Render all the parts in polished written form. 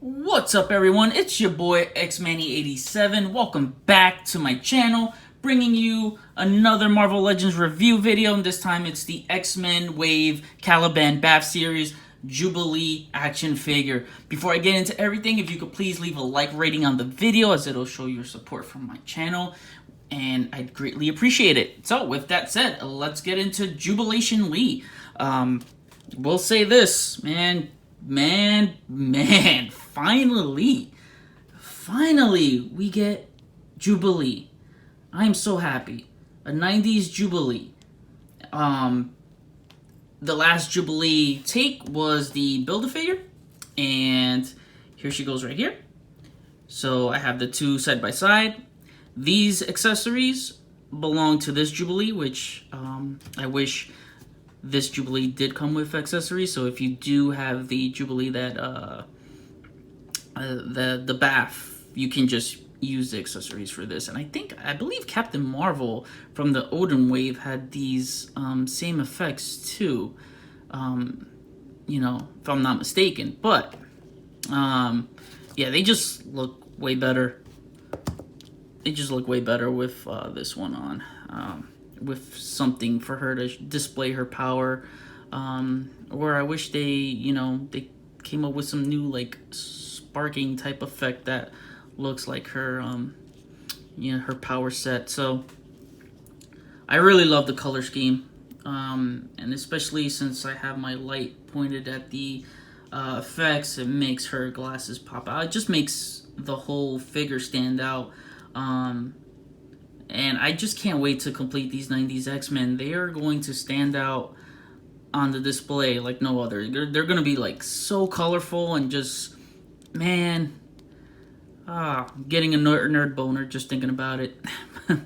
What's up, everyone? It's your boy Xmanny87. Welcome back to my channel, bringing you another Marvel Legends review video, and this time it's the X-Men Wave Caliban BAF series Jubilee action figure. Before I get into everything, if you could please leave a like rating on the video, as it'll show your support from my channel, and I'd greatly appreciate it. So with that said, let's get into Jubilation Lee. We'll say this, man, finally we get Jubilee. I'm so happy. A 90s Jubilee. The last Jubilee take was the Build-A-Figure, and here she goes right here. So I have the two side by side. These accessories belong to this Jubilee, which I wish this Jubilee did come with accessories. So if you do have the Jubilee that the BAF, you can just use the accessories for this. And I believe Captain Marvel from the Odin wave had these same effects too, you know, if I'm not mistaken. But yeah, they just look way better. They just look way better with this one on. With something for her to display her power, or I wish they, you know, they came up with some new like sparking type effect that looks like her, you know, her power set. So I really love the color scheme, and especially since I have my light pointed at the effects, it makes her glasses pop out. It just makes the whole figure stand out. And I just can't wait to complete these 90s X-Men. They are going to stand out on the display like no other. They're going to be like so colorful and just, man, getting a nerd boner just thinking about it.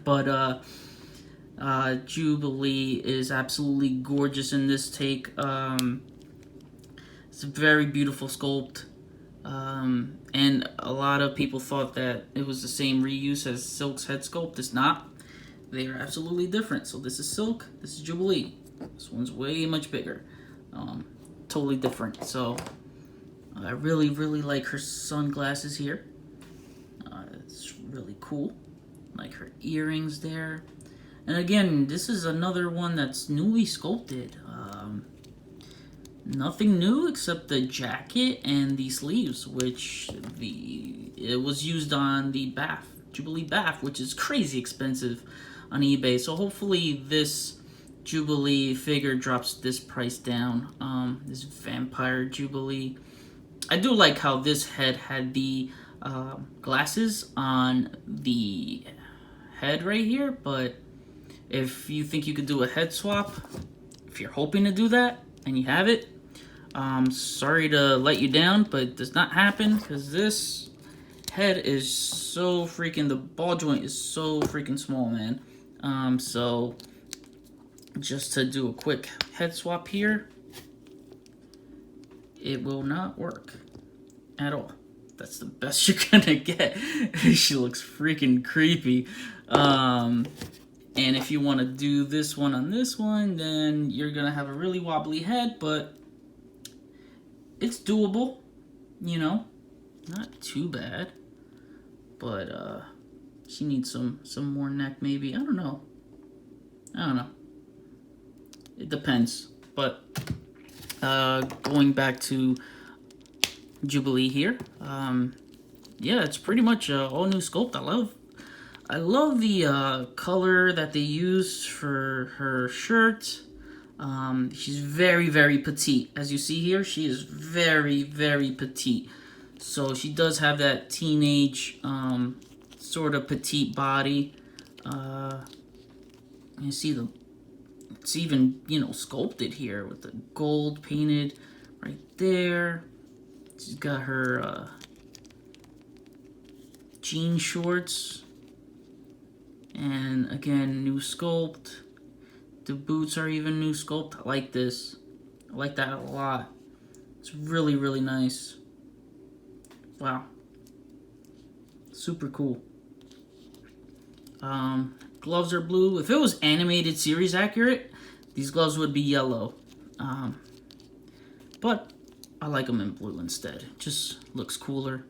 But Jubilee is absolutely gorgeous in this take. It's a very beautiful sculpt. And a lot of people thought that it was the same reuse as Silk's head sculpt. It's not. They are absolutely different. So this is Silk, this is Jubilee. This one's way much bigger. Totally different. So I really like her sunglasses here. It's really cool. Like her earrings there. And again, this is another one that's newly sculpted. Nothing new except the jacket and the sleeves, which it was used on the BAF, Jubilee BAF, which is crazy expensive on eBay. So hopefully this Jubilee figure drops this price down. This Vampire Jubilee. I do like how this head had the glasses on the head right here, but if you think you could do a head swap, if you're hoping to do that and you have it, sorry to let you down, but it does not happen because this head is so freaking, the ball joint is so freaking small, man. So just to do a quick head swap here, it will not work at all. That's the best you're gonna get. She looks freaking creepy. And if you want to do this one on this one, then you're gonna have a really wobbly head, but it's doable, you know, not too bad. But she needs some more neck, maybe. I don't know. It depends. But going back to Jubilee here, yeah, it's pretty much a all new sculpt. I love the color that they use for her shirt. She's very petite. As you see here, she is very petite. So she does have that teenage sort of petite body. You see it's even, you know, sculpted here with the gold painted right there. She's got her jean shorts. And again, new sculpt. The boots are even new sculpt. I like this. I like that a lot. It's really nice. Wow. Super cool. Gloves are blue. If it was animated series accurate, these gloves would be yellow. But I like them in blue instead. Just looks cooler.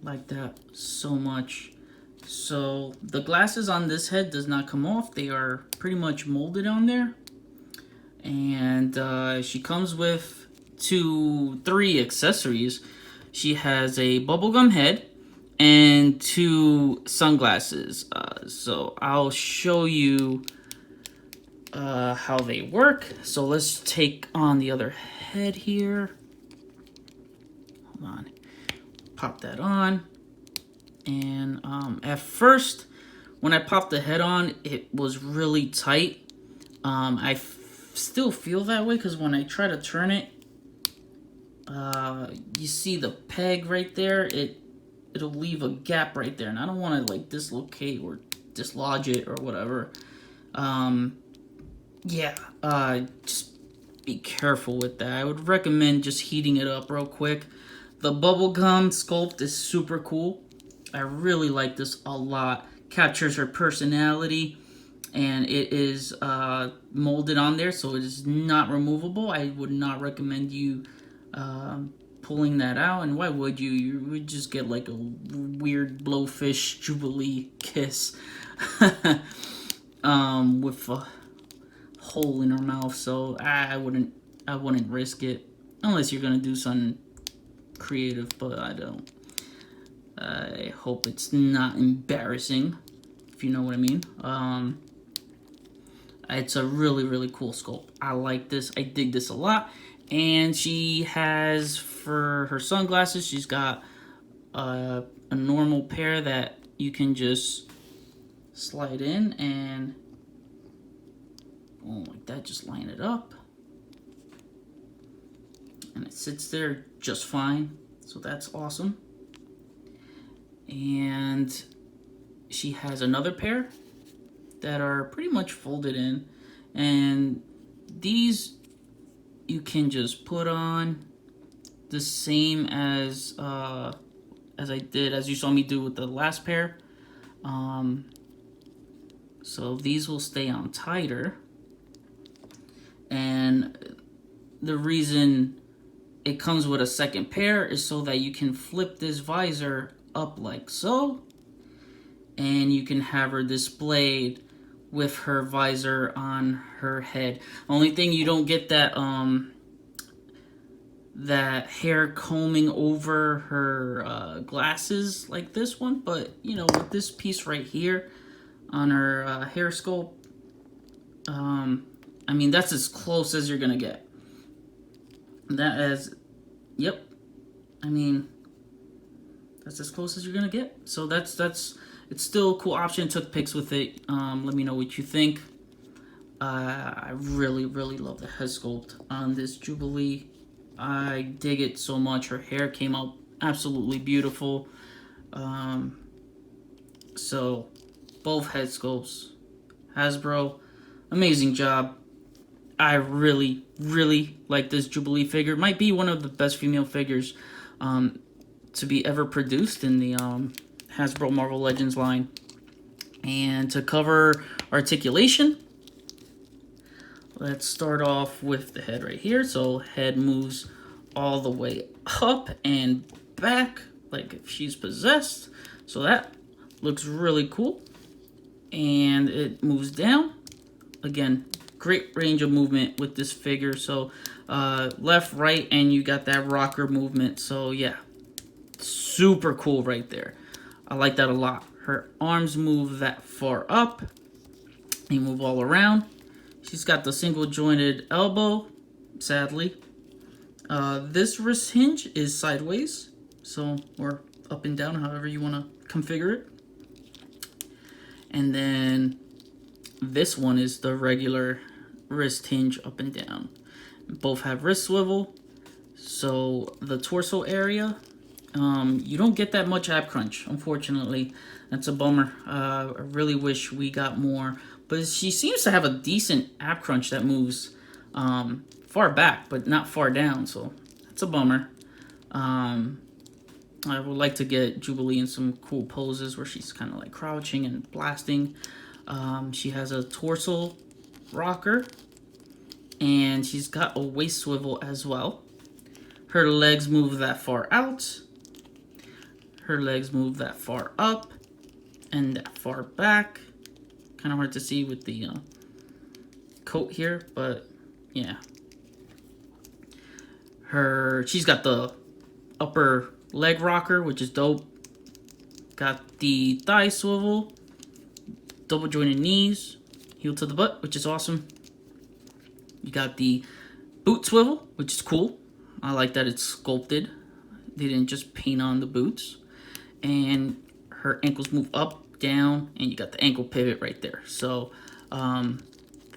Like that so much. So the glasses on this head does not come off. They are pretty much molded on there. And she comes with 3 accessories. She has a bubblegum head and 2 sunglasses. So I'll show you how they work. So let's take on the other head here. Hold on. Pop that on. And at first, when I popped the head on, it was really tight. I still feel that way because when I try to turn it, you see the peg right there. It'll leave a gap right there, and I don't want to like dislocate or dislodge it or whatever. Yeah, just be careful with that. I would recommend just heating it up real quick. The Bubblegum Sculpt is super cool. I really like this a lot. Captures her personality, and it is molded on there, so it is not removable. I would not recommend you pulling that out. And why would you? You would just get like a weird blowfish Jubilee kiss with a hole in her mouth. So I wouldn't risk it unless you're gonna do something creative, but I don't. I hope it's not embarrassing, if you know what I mean. It's a really, really cool sculpt. I like this. I dig this a lot. And she has, for her sunglasses, she's got a normal pair that you can just slide in and, oh, like that, just line it up. And it sits there just fine. So that's awesome. And she has another pair that are pretty much folded in, and these you can just put on the same as you saw me do with the last pair. So these will stay on tighter, and the reason it comes with a second pair is so that you can flip this visor up like so, and you can have her displayed with her visor on her head. Only thing, you don't get that that hair combing over her glasses like this one, but you know, with this piece right here on her hair sculpt, I mean, that's as close as you're gonna get. Yep, I mean, that's as close as you're gonna get. So it's still a cool option. Took pics with it. Let me know what you think. I really, really love the head sculpt on this Jubilee. I dig it so much. Her hair came out absolutely beautiful. So both head sculpts, Hasbro, amazing job. I really, really like this Jubilee figure. Might be one of the best female figures to be ever produced in the Hasbro Marvel Legends line. And to cover articulation, let's start off with the head right here. So head moves all the way up and back like if she's possessed. So that looks really cool. And it moves down. Again, great range of movement with this figure. So left, right, and you got that rocker movement. So yeah, super cool right there. I like that a lot. Her arms move that far up. They move all around. She's got the single jointed elbow, sadly. This wrist hinge is sideways, so, or up and down, however you want to configure it. And then this one is the regular wrist hinge up and down. Both have wrist swivel. So the torso area, you don't get that much ab crunch, unfortunately. That's a bummer. I really wish we got more. But she seems to have a decent ab crunch that moves far back, but not far down. So that's a bummer. I would like to get Jubilee in some cool poses where she's kind of like crouching and blasting. She has a torso rocker, and she's got a waist swivel as well. her legs move that far out. Her legs move that far up and that far back. Kind of hard to see with the coat here, but yeah. She's got the upper leg rocker, which is dope. Got the thigh swivel, double jointed knees, heel to the butt, which is awesome. You got the boot swivel, which is cool. I like that it's sculpted. They didn't just paint on the boots. And her ankles move up, down, and you got the ankle pivot right there. So,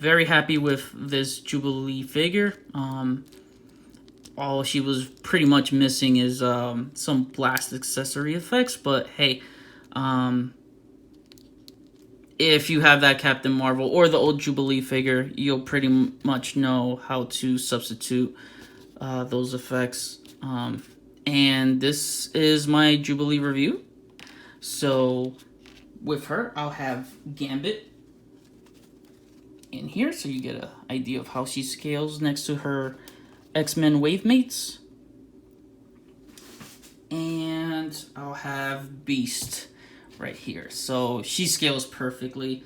very happy with this Jubilee figure. All she was pretty much missing is some blast accessory effects, but hey, if you have that Captain Marvel or the old Jubilee figure, you'll pretty much know how to substitute those effects. And this is my Jubilee review. So with her, I'll have Gambit in here, so you get an idea of how she scales next to her X-Men wave mates. And I'll have Beast right here. So she scales perfectly.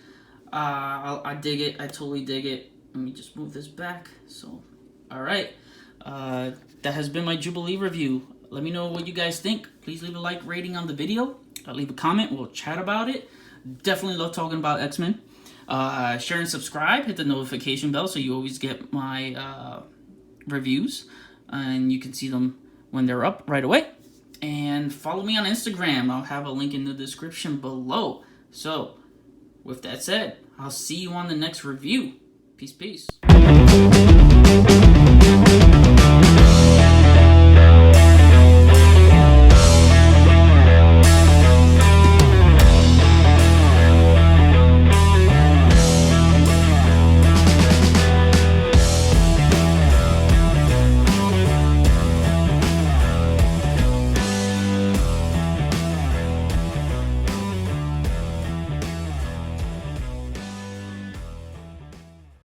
I dig it. I totally dig it. Let me just move this back. So, all right. That has been my Jubilee review. Let me know what you guys think. Please leave a like rating on the video. Leave a comment. We'll chat about it. Definitely love talking about X-Men. Share and subscribe. Hit the notification bell so you always get my reviews. And you can see them when they're up right away. And follow me on Instagram. I'll have a link in the description below. So, with that said, I'll see you on the next review. Peace, peace.